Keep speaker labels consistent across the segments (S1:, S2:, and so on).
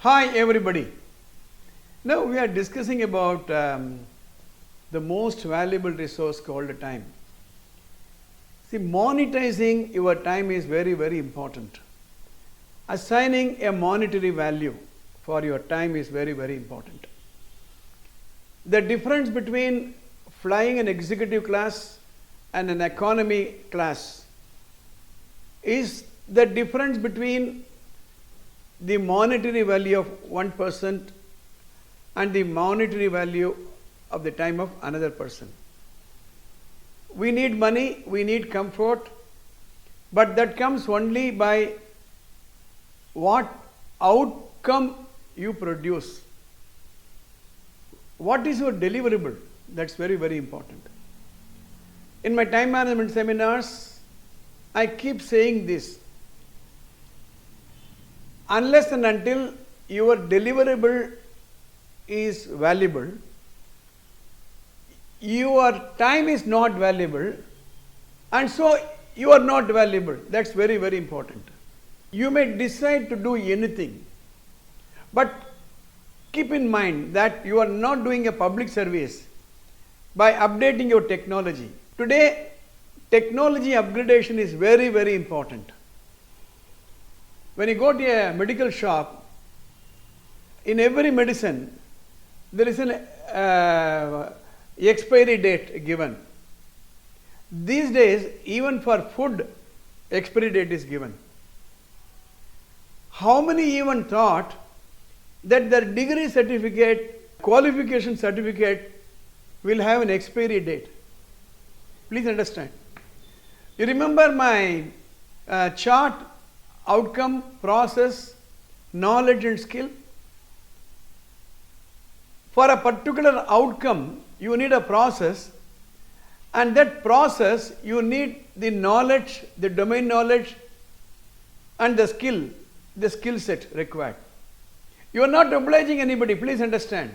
S1: Hi everybody. Now we are discussing about the most valuable resource called time. See, monetizing your time is very important. Assigning a monetary value for your time is very important. The difference between flying an executive class and an economy class is the difference between the monetary value of 1% and the monetary value of the time of another person. We need money, we need comfort, but that comes only by what outcome you produce. What is your deliverable? That's very important. In my time management seminars, I keep saying this. Unless and until your deliverable is valuable, your time is not valuable, and so you are not valuable. That's very important. You may decide to do anything, but keep in mind that you are not doing a public service by updating your technology. Today, technology upgradation is very important. When you go to a medical shop, in every medicine, there is an expiry date given. These days, even for food, expiry date is given. How many even thought that their degree certificate, qualification certificate will have an expiry date? Please understand. You remember my chart? Outcome, process, knowledge and skill. For a particular outcome, you need a process, and that process you need the knowledge, the domain knowledge and the skill set required. You are not obliging anybody, please understand.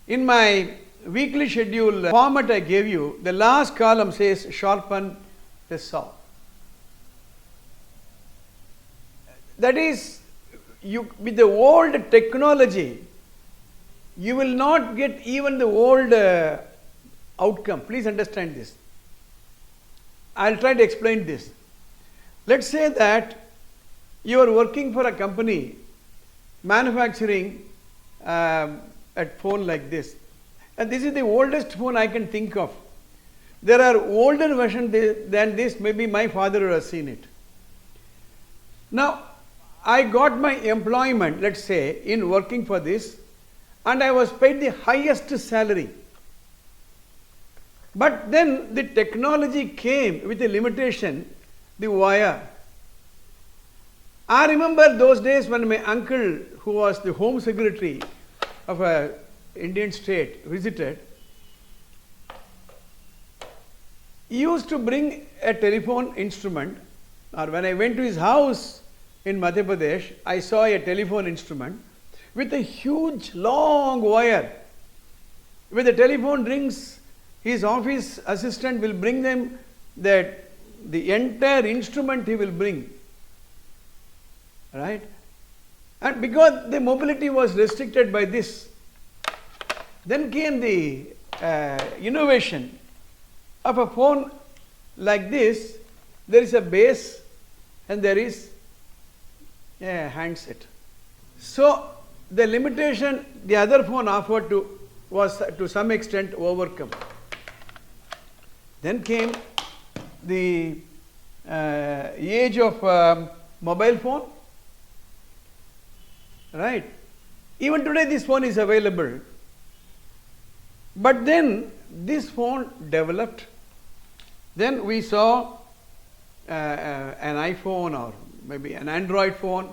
S1: In my weekly schedule format I gave you, the last column says sharpen the saw. That is, with the old technology, you will not get even the old outcome. Please understand this. I'll try to explain this. Let's say that you are working for a company manufacturing a phone like this. And this is the oldest phone I can think of. There are older versions than this, maybe my father would have seen it. Now, I got my employment, let's say, in working for this, and I was paid the highest salary. But then the technology came with a limitation, the wire. I remember those days when my uncle, who was the Home Secretary of an Indian state, visited. He used to bring a telephone instrument, or when I went to his house in Madhya Pradesh, I saw a telephone instrument with a huge long wire. When the telephone rings, his office assistant will bring them the entire instrument he will bring. Right? And because the mobility was restricted by this, then came the innovation of a phone like this. There is a base and there is a handset. So the limitation the other phone offered was to some extent overcome. Then came the age of mobile phone. Right? Even today this phone is available. But then this phone developed. Then we saw an iPhone or maybe an Android phone.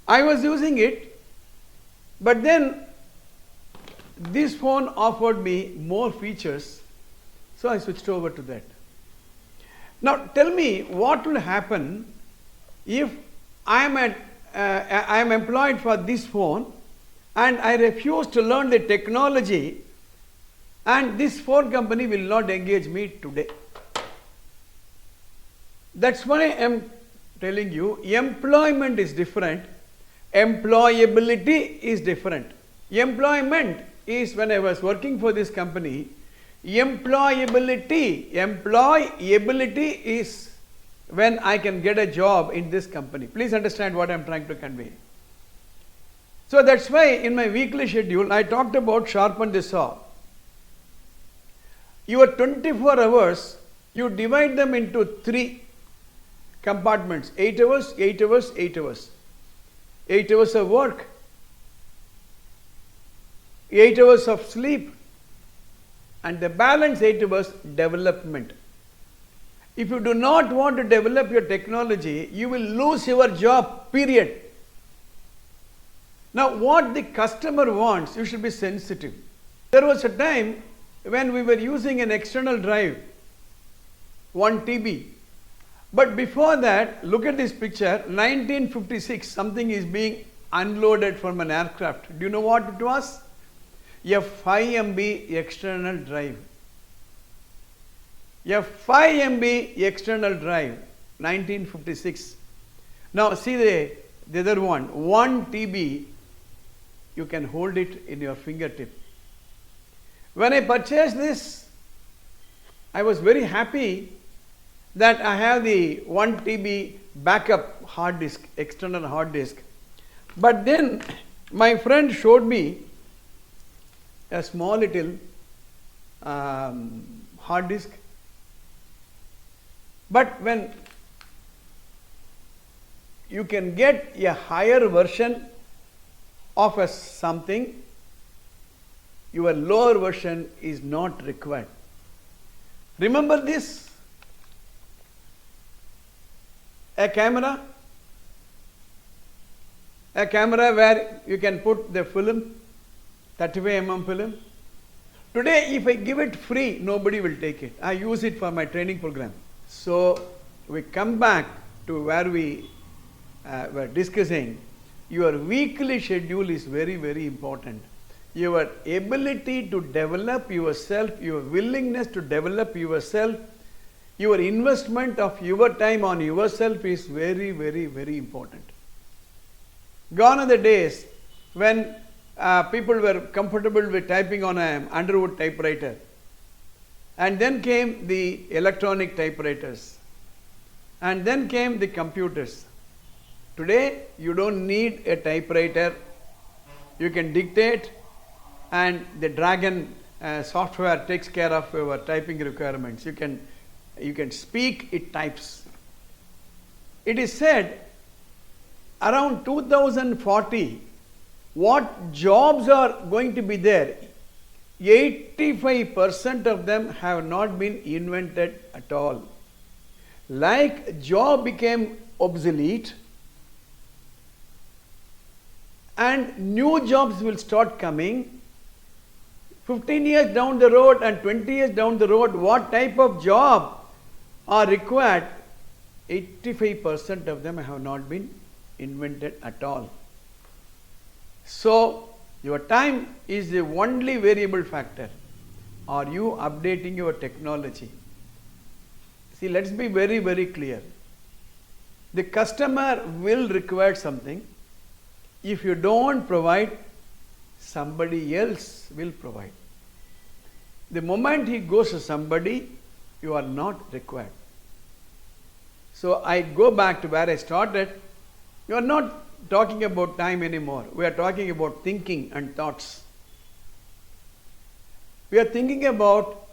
S1: I was using it, but then this phone offered me more features, so I switched over to that. Now tell me what will happen if I am employed for this phone and I refuse to learn the technology, and this phone company will not engage me today. That's why I am telling you, employment is different, Employability is different. Employment is when I was working for this company. Employability is when I can get a job in this company. Please understand what I am trying to convey. So that's why in my weekly schedule I talked about sharpen the saw. Your 24 hours, you divide them into 3 compartments, 8 hours, 8 hours, 8 hours. 8 hours of work, 8 hours of sleep, and the balance 8 hours development. If you do not want to develop your technology, you will lose your job, period. Now, what the customer wants, you should be sensitive. There was a time when we were using an external drive, 1 TB. But before that, look at this picture, 1956, something is being unloaded from an aircraft. Do you know what it was? A 5 MB external drive. A 5 MB external drive, 1956. Now see the other one, 1 TB, you can hold it in your fingertip. When I purchased this, I was very happy that I have the 1 TB backup hard disk, external hard disk. But then my friend showed me a small little hard disk. But when you can get a higher version of a something, your lower version is not required. Remember this? A camera where you can put the film, 35 film. Today, if I give it free, nobody will take it. I use it for my training program. So, we come back to where we were discussing. Your weekly schedule is very, very important. Your ability to develop yourself, your willingness to develop yourself, your investment of your time on yourself is very, very, very important. Gone are the days when people were comfortable with typing on an Underwood typewriter. And then came the electronic typewriters. And then came the computers. Today, you don't need a typewriter. You can dictate, and the Dragon software takes care of your typing requirements. You can speak, it types. It is said around 2040, what jobs are going to be there, 85% of them have not been invented at all. Like job became obsolete and new jobs will start coming. 15 years down the road and 20 years down the road, what type of job are required? 85% of them have not been invented at all. So, your time is the only variable factor. Are you updating your technology? See, let's be very, very clear. The customer will require something. If you don't provide, somebody else will provide. The moment he goes to somebody, you are not required. So I go back to where I started. You are not talking about time anymore. We are talking about thinking and thoughts. We are thinking about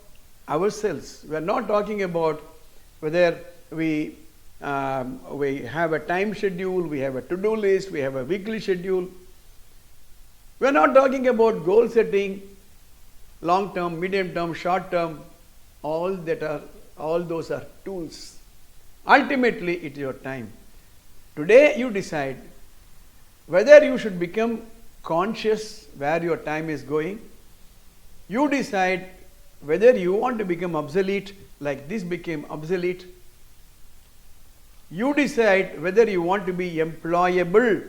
S1: ourselves. We are not talking about whether we have a time schedule, we have a to-do list, we have a weekly schedule. We are not talking about goal setting, long term, medium term, short term. All those are tools. Ultimately, it is your time. Today, you decide whether you should become conscious where your time is going. You decide whether you want to become obsolete, like this became obsolete. You decide whether you want to be employable.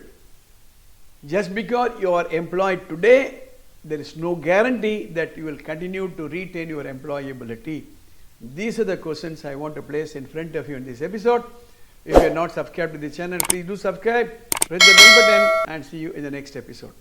S1: Just because you are employed today, there is no guarantee that you will continue to retain your employability. These are the questions I want to place in front of you in this episode. If you are not subscribed to the channel, please do subscribe, press the bell button, and see you in the next episode.